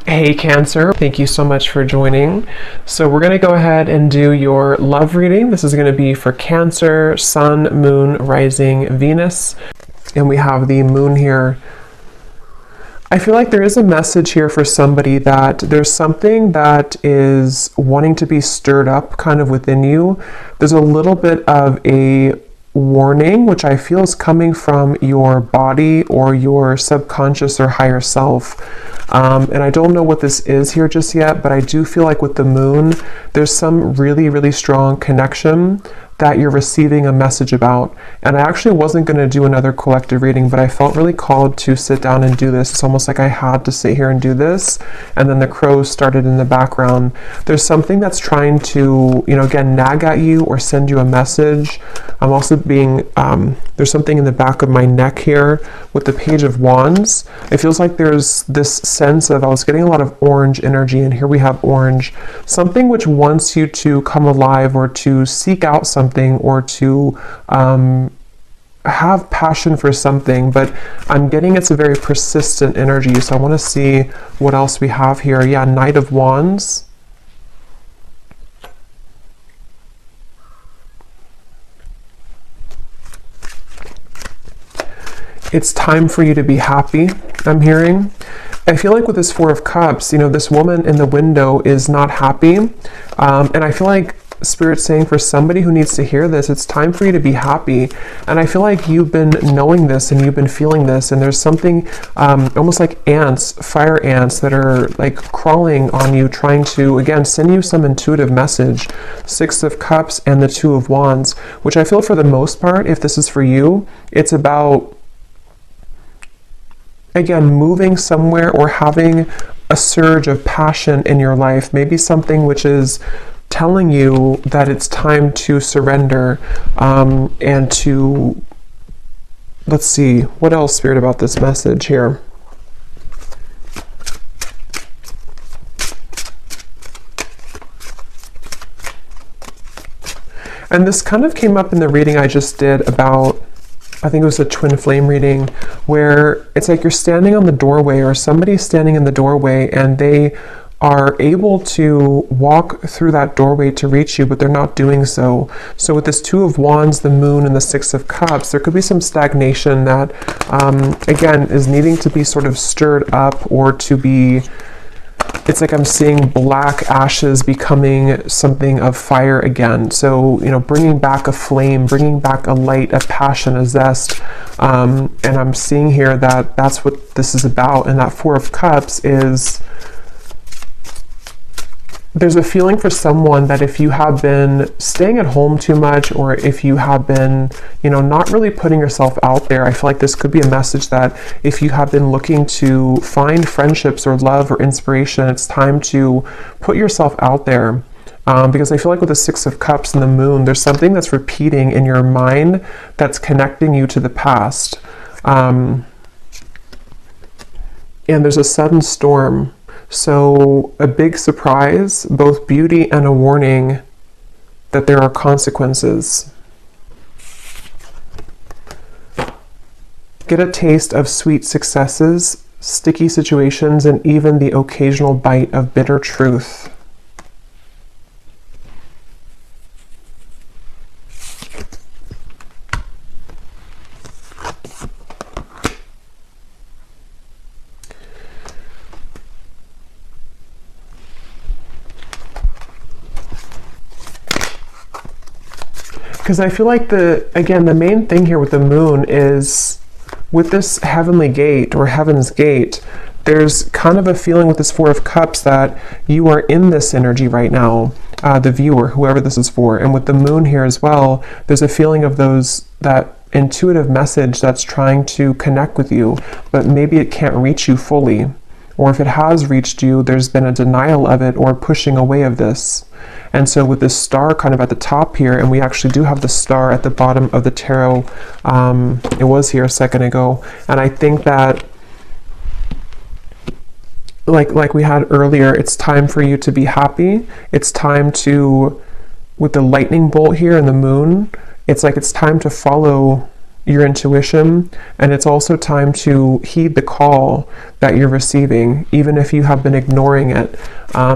Hey Cancer, thank you so much for joining. So we're going to go ahead and do your love reading. This is going to be for Cancer, Sun, Moon, Rising, Venus. And we have the Moon here. I feel like there is a message here for somebody that there's something that is wanting to be stirred up kind of within you. There's a little bit of a warning, which I feel is coming from your body or your subconscious or higher self. And I don't know what this is here just yet, but I do feel like with the Moon, there's some really, really strong connection that you're receiving a message about. And I actually wasn't going to do another collective reading, but I felt really called to sit down and do this. It's almost like I had to sit here and do this. And then the crows started in the background. There's something that's trying to, again, nag at you or send you a message. I'm also being, there's something in the back of my neck here with the Page of Wands. It feels like there's this sense of, I was getting a lot of orange energy, and here we have orange. Something which wants you to come alive or to seek out something or to have passion for something, but I'm getting it's a very persistent energy. So I want to see what else we have here. Yeah, Knight of Wands. It's time for you to be happy, I'm hearing. I feel like with this Four of Cups, this woman in the window is not happy. And I feel like Spirit's saying for somebody who needs to hear this, it's time for you to be happy. And I feel like you've been knowing this and you've been feeling this, and there's something almost like ants, fire ants that are like crawling on you, trying to, again, send you some intuitive message. Six of Cups and the Two of Wands, which I feel for the most part, if this is for you, it's about, again, moving somewhere or having a surge of passion in your life, maybe something which is telling you that it's time to surrender, and to, let's see, what else, Spirit, about this message here? And this kind of came up in the reading I just did about, I think it was a twin flame reading, where it's like you're standing on the doorway or somebody's standing in the doorway and they are able to walk through that doorway to reach you, but they're not doing so. So with this Two of Wands, the Moon, and the Six of Cups, there could be some stagnation that, again, is needing to be sort of stirred up, or to be, it's like I'm seeing black ashes becoming something of fire again. So, bringing back a flame, bringing back a light, a passion, a zest. And I'm seeing here that that's what this is about. And that Four of Cups is, there's a feeling for someone that if you have been staying at home too much, or if you have been, not really putting yourself out there, I feel like this could be a message that if you have been looking to find friendships or love or inspiration, it's time to put yourself out there. Because I feel like with the Six of Cups and the Moon, there's something that's repeating in your mind that's connecting you to the past. And there's a sudden storm. So a big surprise, both beauty and a warning that there are consequences. Get a taste of sweet successes, sticky situations, and even the occasional bite of bitter truth. Because I feel like the main thing here with the Moon is, with this heavenly gate or heaven's gate, there's kind of a feeling with this Four of Cups that you are in this energy right now, the viewer, whoever this is for. And with the Moon here as well, there's a feeling of that intuitive message that's trying to connect with you, but maybe it can't reach you fully. Or if it has reached you, there's been a denial of it or pushing away of this. And so with this star kind of at the top here, and we actually do have the star at the bottom of the tarot, it was here a second ago, and I think that like we had earlier, it's time for you to be happy. It's time to, with the lightning bolt here and the Moon, it's like it's time to follow your intuition, and it's also time to heed the call that you're receiving, even if you have been ignoring it,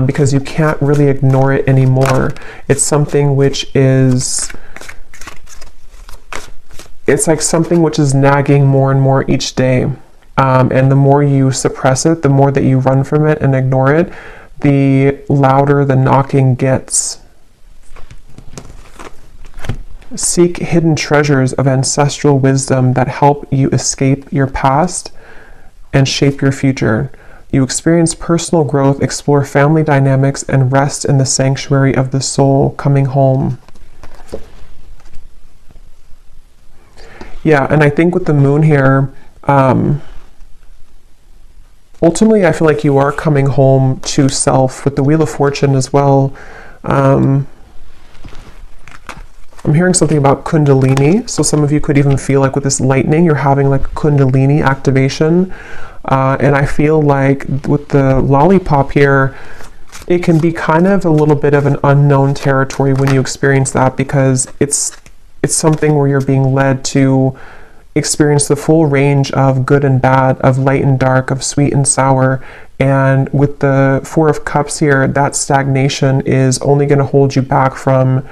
because you can't really ignore it anymore. It's something which is, it's like something which is nagging more and more each day. And the more you suppress it, the more that you run from it and ignore it, the louder the knocking gets. Seek hidden treasures of ancestral wisdom that help you escape your past and shape your future. You experience personal growth, explore family dynamics, and rest in the sanctuary of the soul, coming home. Yeah, and I think with the moon here, ultimately I feel like you are coming home to self. With the Wheel of Fortune as well, I'm hearing something about Kundalini. So some of you could even feel like with this lightning, you're having like Kundalini activation. And I feel like with the lollipop here, it can be kind of a little bit of an unknown territory when you experience that, because it's something where you're being led to experience the full range of good and bad, of light and dark, of sweet and sour. And with the Four of Cups here, that stagnation is only going to hold you back from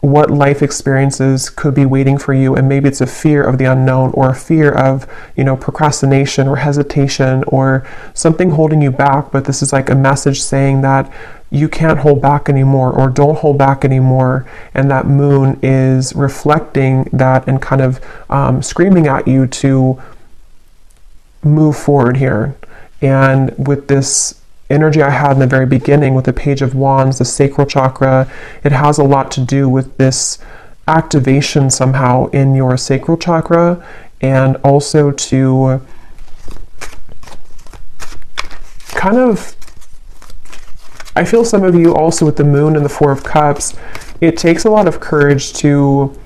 what life experiences could be waiting for you. And maybe it's a fear of the unknown, or a fear of, procrastination or hesitation or something holding you back. But this is like a message saying that you can't hold back anymore, or don't hold back anymore. And that moon is reflecting that and kind of screaming at you to move forward here. And with this energy I had in the very beginning with the Page of Wands, the sacral chakra, it has a lot to do with this activation somehow in your sacral chakra, and also to kind of, I feel some of you also with the moon and the Four of Cups, it takes a lot of courage to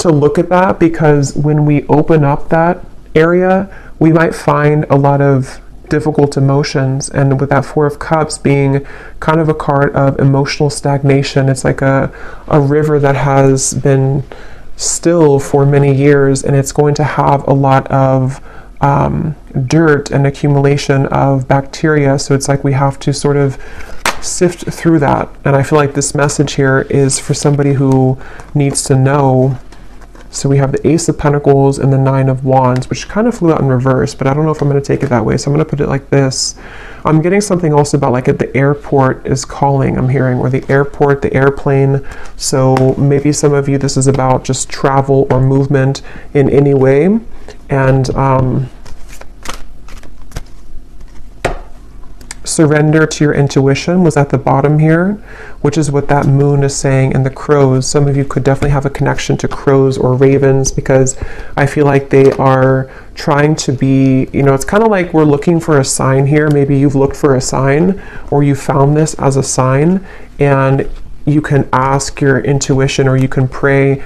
look at that, because when we open up that area, we might find a lot of difficult emotions. And with that Four of Cups being kind of a card of emotional stagnation, it's like a river that has been still for many years, and it's going to have a lot of dirt and accumulation of bacteria. So it's like we have to sort of sift through that. And I feel like this message here is for somebody who needs to know. So we have the Ace of Pentacles and the Nine of Wands, which kind of flew out in reverse, but I don't know if I'm going to take it that way. So I'm going to put it like this. I'm getting something also about like at the airport is calling, I'm hearing, or the airport, the airplane. So maybe some of you, this is about just travel or movement in any way. And surrender to your intuition was at the bottom here, which is what that moon is saying. And the crows, some of you could definitely have a connection to crows or ravens, because I feel like they are trying to be, it's kind of like we're looking for a sign here. Maybe you've looked for a sign, or you found this as a sign, and you can ask your intuition, or you can pray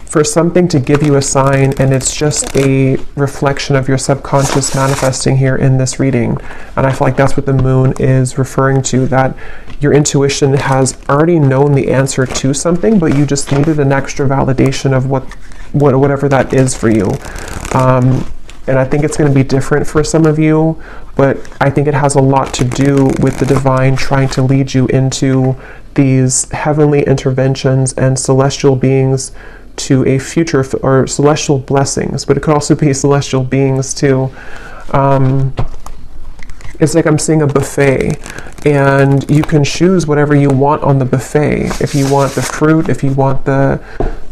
for something to give you a sign, and it's just a reflection of your subconscious manifesting here in this reading. And I feel like that's what the moon is referring to, that your intuition has already known the answer to something, but you just needed an extra validation of whatever that is for you. And I think it's going to be different for some of you, but I think it has a lot to do with the divine trying to lead you into these heavenly interventions and celestial beings to a future, or celestial blessings, but it could also be celestial beings too. It's like I'm seeing a buffet, and you can choose whatever you want on the buffet. If you want the fruit, if you want the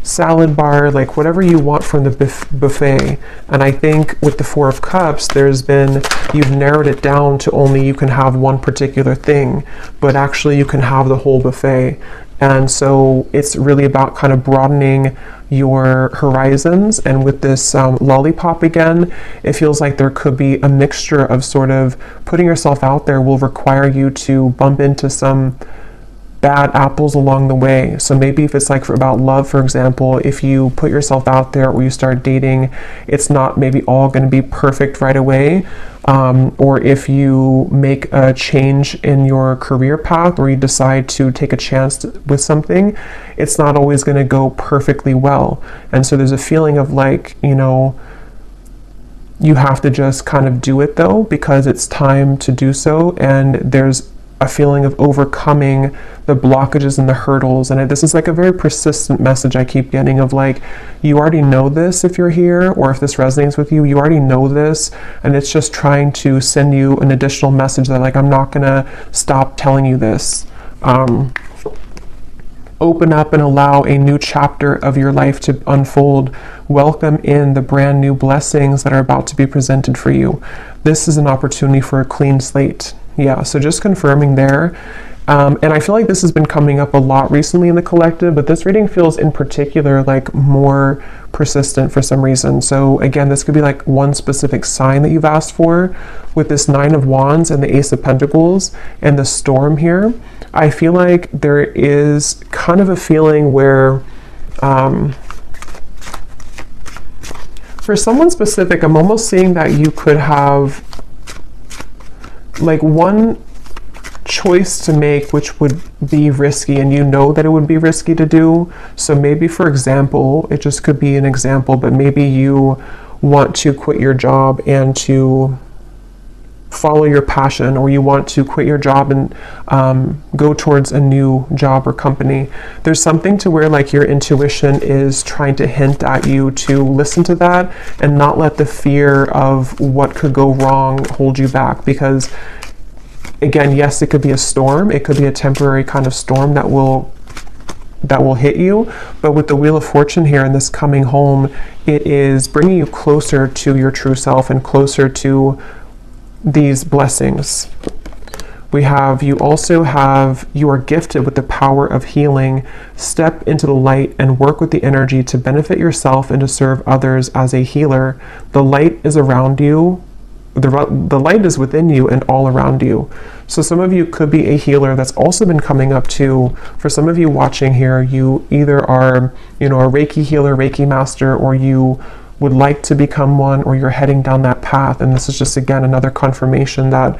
salad bar, like whatever you want from the buffet. And I think with the Four of Cups, you've narrowed it down to only you can have one particular thing, but actually you can have the whole buffet. And so it's really about kind of broadening your horizons. And with this lollipop again, it feels like there could be a mixture of sort of putting yourself out there will require you to bump into some bad apples along the way. So maybe if it's like about love, for example, if you put yourself out there or you start dating, it's not maybe all going to be perfect right away. Or if you make a change in your career path, or you decide to take a chance with something, it's not always going to go perfectly well. And so there's a feeling of like, you know, you have to just kind of do it though, because it's time to do so. And there's a feeling of overcoming the blockages and the hurdles. And this is like a very persistent message I keep getting of like, you already know this if you're here, or if this resonates with you, you already know this. And it's just trying to send you an additional message that like, I'm not gonna stop telling you this. Open up and allow a new chapter of your life to unfold. Welcome in the brand new blessings that are about to be presented for you. This is an opportunity for a clean slate. Yeah, so just confirming there. And I feel like this has been coming up a lot recently in the collective, but this reading feels in particular like more persistent for some reason. So again, this could be like one specific sign that you've asked for. With this 9 of Wands and the Ace of Pentacles and the Storm here, I feel like there is kind of a feeling where for someone specific, I'm almost seeing that you could have like one choice to make which would be risky, and you know that it would be risky to do. So maybe, for example, it just could be an example, but maybe you want to quit your job and to follow your passion, or you want to quit your job and go towards a new job or company. There's something to where like your intuition is trying to hint at you to listen to that and not let the fear of what could go wrong hold you back. Because again, yes, it could be a storm, it could be a temporary kind of storm that will hit you, but with the Wheel of Fortune here and this coming home, it is bringing you closer to your true self and closer to these blessings. You are gifted with the power of healing. Step into the light and work with the energy to benefit yourself and to serve others as a healer. The light is around you. The light is within you and all around you. So some of you could be a healer. That's also been coming up too. For some of you watching here, you either are, you know, a Reiki healer, Reiki master, or you would like to become one, or you're heading down that path. And this is just, again, another confirmation that,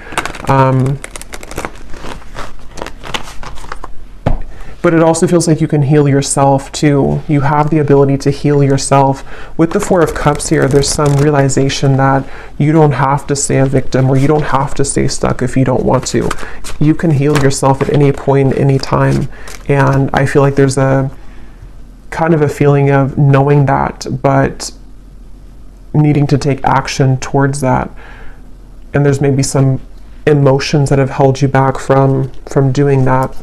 but it also feels like you can heal yourself too. You have the ability to heal yourself. With the 4 of Cups here, there's some realization that you don't have to stay a victim, or you don't have to stay stuck if you don't want to. You can heal yourself at any point, any time. And I feel like there's a kind of a feeling of knowing that, but needing to take action towards that. And there's maybe some emotions that have held you back from doing that.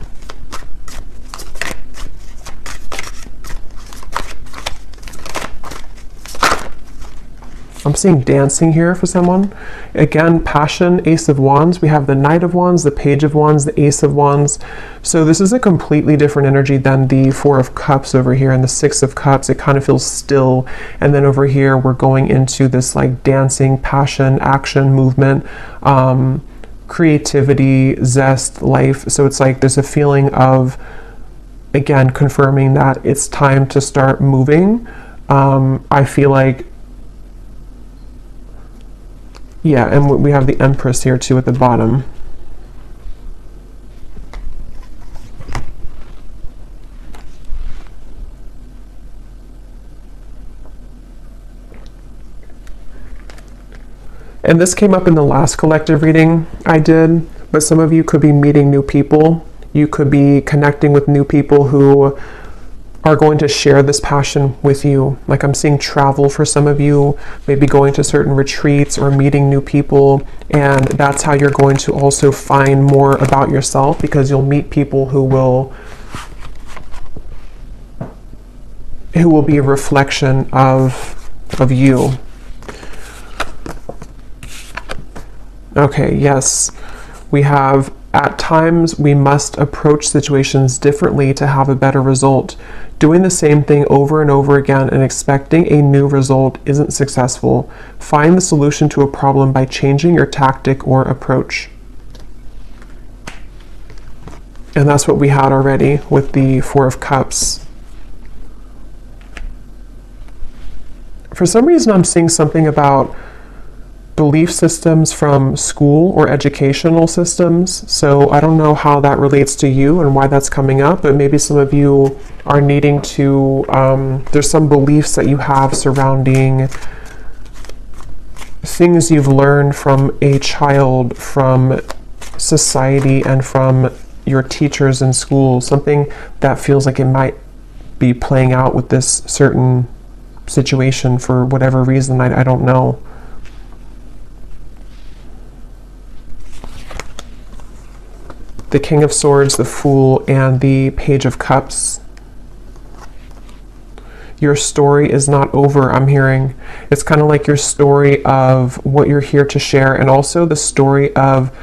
I'm seeing dancing here for someone. Again, passion, Ace of Wands. We have the Knight of Wands, the Page of Wands, the Ace of Wands. So this is a completely different energy than the 4 of Cups over here and the 6 of Cups. It kind of feels still. And then over here, we're going into this like dancing, passion, action, movement, creativity, zest, life. So it's like there's a feeling of, again, confirming that it's time to start moving. I feel like, yeah, and we have the Empress here too at the bottom. And this came up in the last collective reading I did, but some of you could be meeting new people. You could be connecting with new people who are going to share this passion with you. Like I'm seeing travel for some of you, maybe going to certain retreats or meeting new people. And that's how you're going to also find more about yourself, because you'll meet people who will be a reflection of you. Okay, yes, we have, at times we must approach situations differently to have a better result. Doing the same thing over and over again and expecting a new result isn't successful. Find the solution to a problem by changing your tactic or approach. And that's what we had already with the Four of Cups. For some reason, I'm seeing something about belief systems from school or educational systems. So I don't know how that relates to you and why that's coming up, but maybe some of you are needing to, there's some beliefs that you have surrounding things you've learned from a child, from society, and from your teachers in school. Something that feels like it might be playing out with this certain situation for whatever reason, I don't know. The King of Swords, the Fool, and the Page of Cups. Your story is not over, I'm hearing. It's kind of like your story of what you're here to share, and also the story of,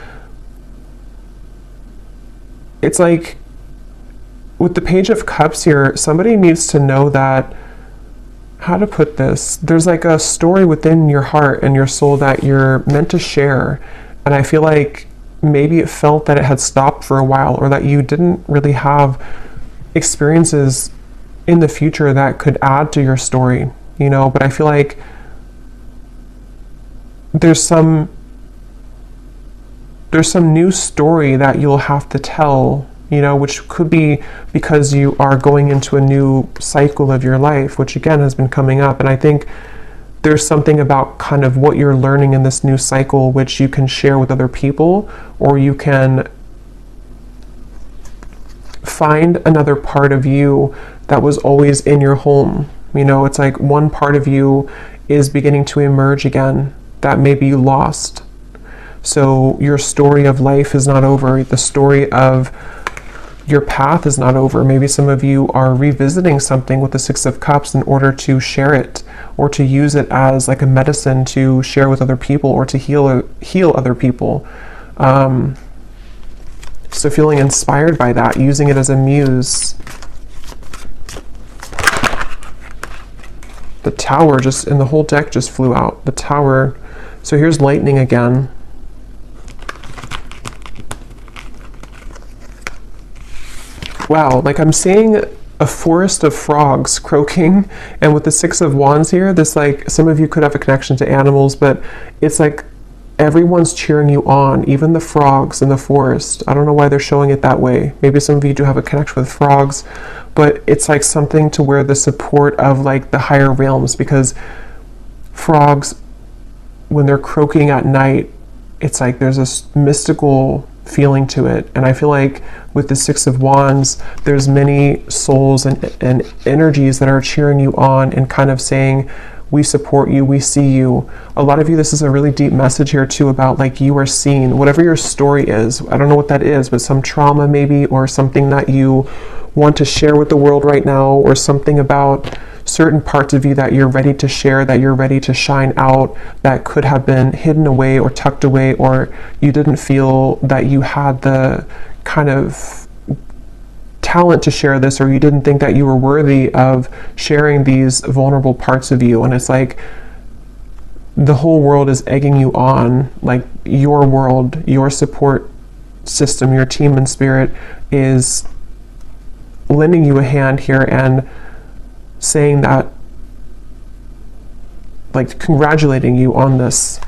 it's like with the Page of Cups here, somebody needs to know that, how to put this, there's like a story within your heart and your soul that you're meant to share. And I feel like maybe it felt that it had stopped for a while, or that you didn't really have experiences in the future that could add to your story, you know. But I feel like there's some new story that you'll have to tell, you know, which could be because you are going into a new cycle of your life, which again has been coming up. And I think there's something about kind of what you're learning in this new cycle, which you can share with other people, or you can find another part of you that was always in your home. You know, it's like one part of you is beginning to emerge again that maybe you lost. So your story of life is not over. The story of your path is not over. Maybe some of you are revisiting something with the Six of Cups in order to share it, or to use it as like a medicine to share with other people, or to heal other people. So feeling inspired by that, using it as a muse. The Tower just, and the whole deck just flew out. The Tower. So here's lightning again. Wow, like I'm seeing a forest of frogs croaking, and with the Six of Wands here, this, like, some of you could have a connection to animals, but it's like everyone's cheering you on, even the frogs in the forest. I don't know why they're showing it that way. Maybe some of you do have a connection with frogs, but it's like something to where the support of like the higher realms, because frogs, when they're croaking at night, it's like there's this mystical feeling to it. And I feel like with the Six of Wands, there's many souls and energies that are cheering you on and kind of saying, we support you, we see you. A lot of you, this is a really deep message here too about like you are seen, whatever your story is. I don't know what that is, but some trauma maybe, or something that you want to share with the world right now, or something about certain parts of you that you're ready to share, that you're ready to shine out, that could have been hidden away or tucked away, or you didn't feel that you had the kind of talent to share this, or you didn't think that you were worthy of sharing these vulnerable parts of you. And it's like the whole world is egging you on, like your world, your support system, your team in spirit is lending you a hand here and saying that, like congratulating you on this.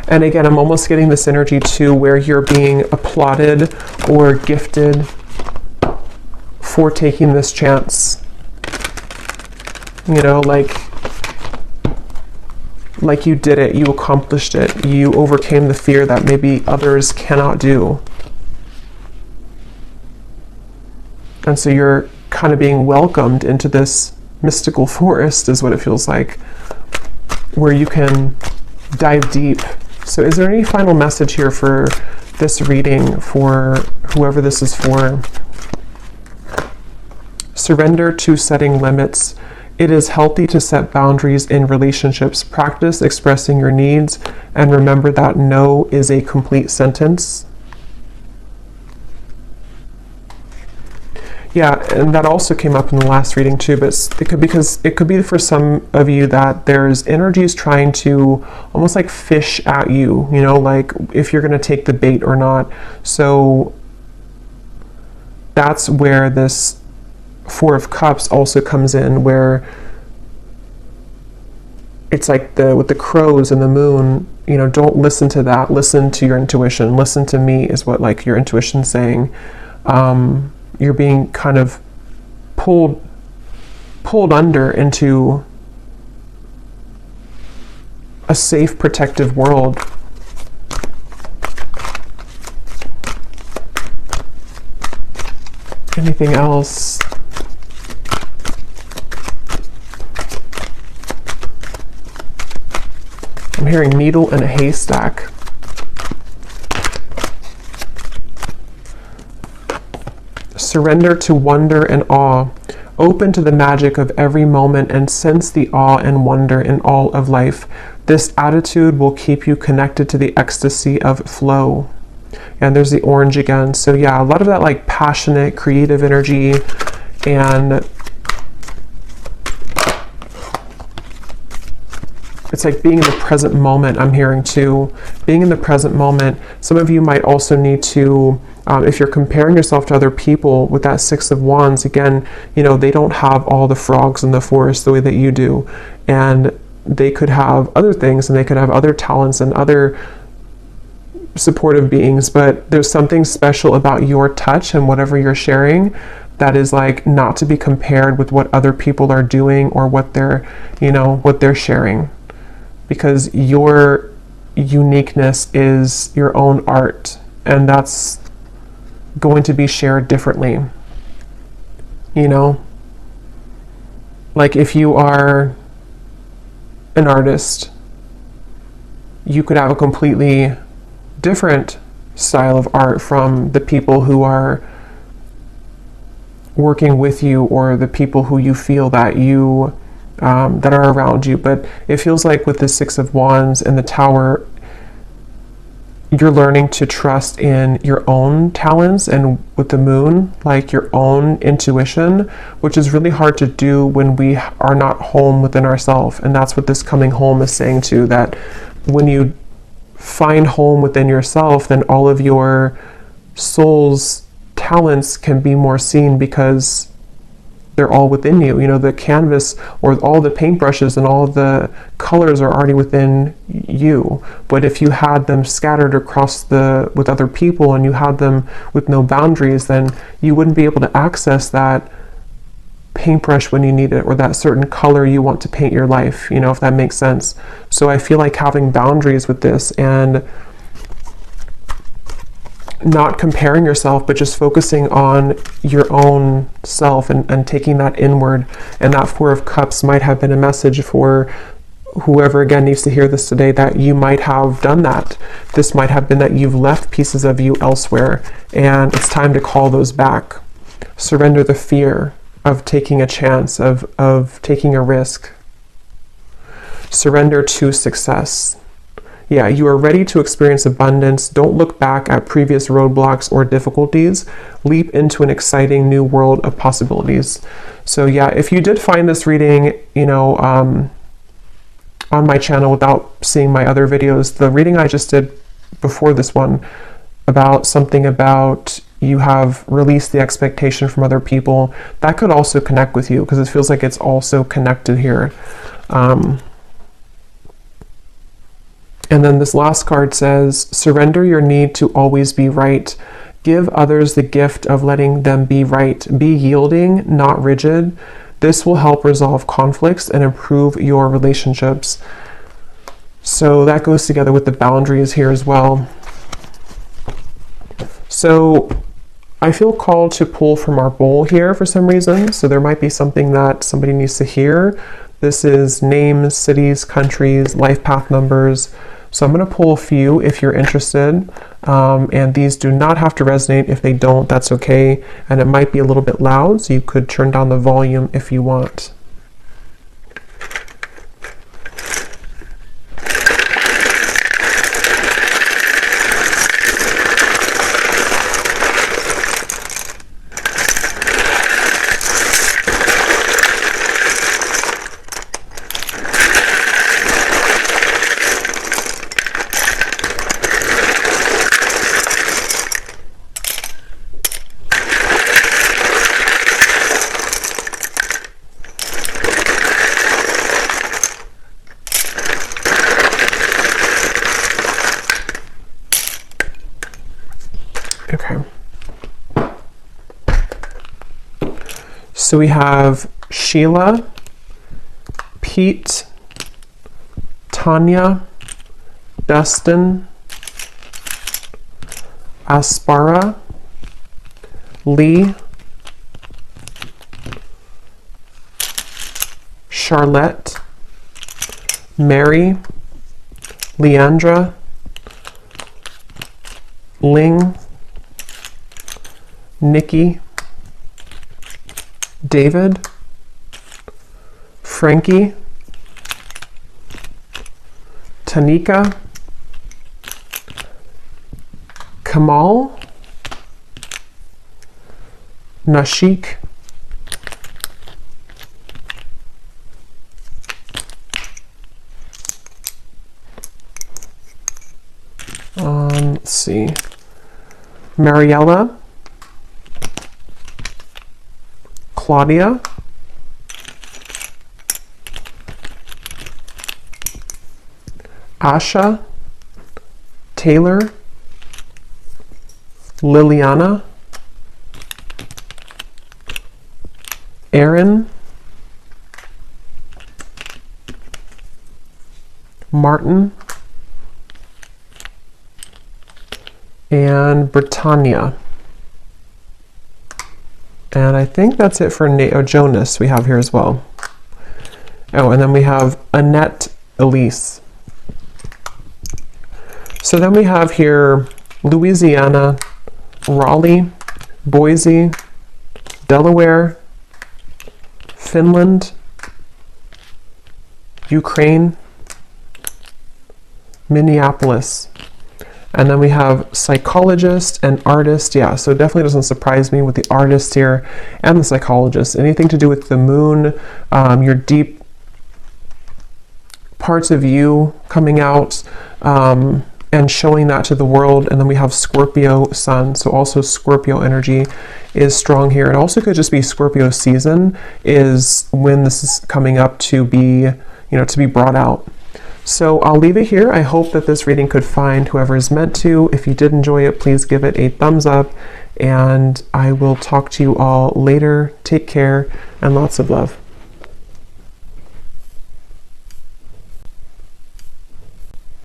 And again, I'm almost getting this energy too, where you're being applauded or gifted for taking this chance. You know, like you did it, you accomplished it, you overcame the fear that maybe others cannot do. And so you're kind of being welcomed into this mystical forest, is what it feels like, where you can dive deep. So is there any final message here for this reading, for whoever this is for? Surrender to setting limits. It is healthy to set boundaries in relationships. Practice expressing your needs, and remember that no is a complete sentence. Yeah, and that also came up in the last reading too, but it could be for some of you that there's energies trying to almost like fish at you, you know, like if you're going to take the bait or not. So that's where this Four of Cups also comes in, where it's like with the crows and the moon, you know, don't listen to that. Listen to your intuition. Listen to me is what like your intuition's saying. You're being kind of pulled under into a safe, protective world. Anything else? I'm hearing needle in a haystack. Surrender to wonder and awe. Open to the magic of every moment and sense the awe and wonder in all of life. This attitude will keep you connected to the ecstasy of flow. And there's the orange again. So yeah, a lot of that like passionate, creative energy, and it's like being in the present moment. I'm hearing too, being in the present moment. Some of you might also need to, if you're comparing yourself to other people with that Six of Wands, again, you know, they don't have all the frogs in the forest the way that you do. And they could have other things, and they could have other talents and other supportive beings, but there's something special about your touch and whatever you're sharing that is like not to be compared with what other people are doing or what they're, you know, what they're sharing. Because your uniqueness is your own art, and that's going to be shared differently. You know, like if you are an artist, you could have a completely different style of art from the people who are working with you or the people who you feel that you that are around you. But it feels like with the Six of Wands and the Tower, you're learning to trust in your own talents, and with the Moon, like your own intuition, which is really hard to do when we are not home within ourselves. And that's what this coming home is saying too, that when you find home within yourself, then all of your soul's talents can be more seen because they're all within you. You know, the canvas or all the paintbrushes and all the colors are already within you. But if you had them scattered across with other people, and you had them with no boundaries, then you wouldn't be able to access that paintbrush when you need it, or that certain color you want to paint your life, you know, if that makes sense. So I feel like having boundaries with this, and not comparing yourself, but just focusing on your own self and taking that inward. And that Four of Cups might have been a message for whoever again needs to hear this today, that you might have done that. This might have been that you've left pieces of you elsewhere, and it's time to call those back. Surrender the fear of taking a chance, of taking a risk. Surrender to success. Yeah, you are ready to experience abundance. Don't look back at previous roadblocks or difficulties. Leap into an exciting new world of possibilities. So yeah, if you did find this reading, you know, on my channel without seeing my other videos, the reading I just did before this one about something about you have released the expectation from other people, that could also connect with you, because it feels like it's also connected here. And then this last card says, surrender your need to always be right. Give others the gift of letting them be right. Be yielding, not rigid. This will help resolve conflicts and improve your relationships. So that goes together with the boundaries here as well. So I feel called to pull from our bowl here for some reason. So there might be something that somebody needs to hear. This is names, cities, countries, life path numbers. So I'm going to pull a few if you're interested, and these do not have to resonate. If they don't, that's okay. And it might be a little bit loud, so you could turn down the volume if you want. So we have Sheila, Pete, Tanya, Dustin, Aspara, Lee, Charlotte, Mary, Leandra, Ling, Nikki, David, Frankie, Tanika, Kamal, Nashik, let's see, Mariella, Claudia, Asha, Taylor, Liliana, Aaron, Martin, and Britannia. And I think that's it for Jonas we have here as well. Oh, and then we have Annette Elise. So then we have here Louisiana, Raleigh, Boise, Delaware, Finland, Ukraine, Minneapolis. And then we have psychologist and artist. Yeah, so it definitely doesn't surprise me with the artist here and the psychologist. Anything to do with the moon, your deep parts of you coming out and showing that to the world. And then we have Scorpio sun. So also Scorpio energy is strong here. It also could just be Scorpio season is when this is coming up to be, to be brought out. So I'll leave it here. I hope that this reading could find whoever is meant to. If you did enjoy it, please give it a thumbs up, and I will talk to you all later. Take care and lots of love.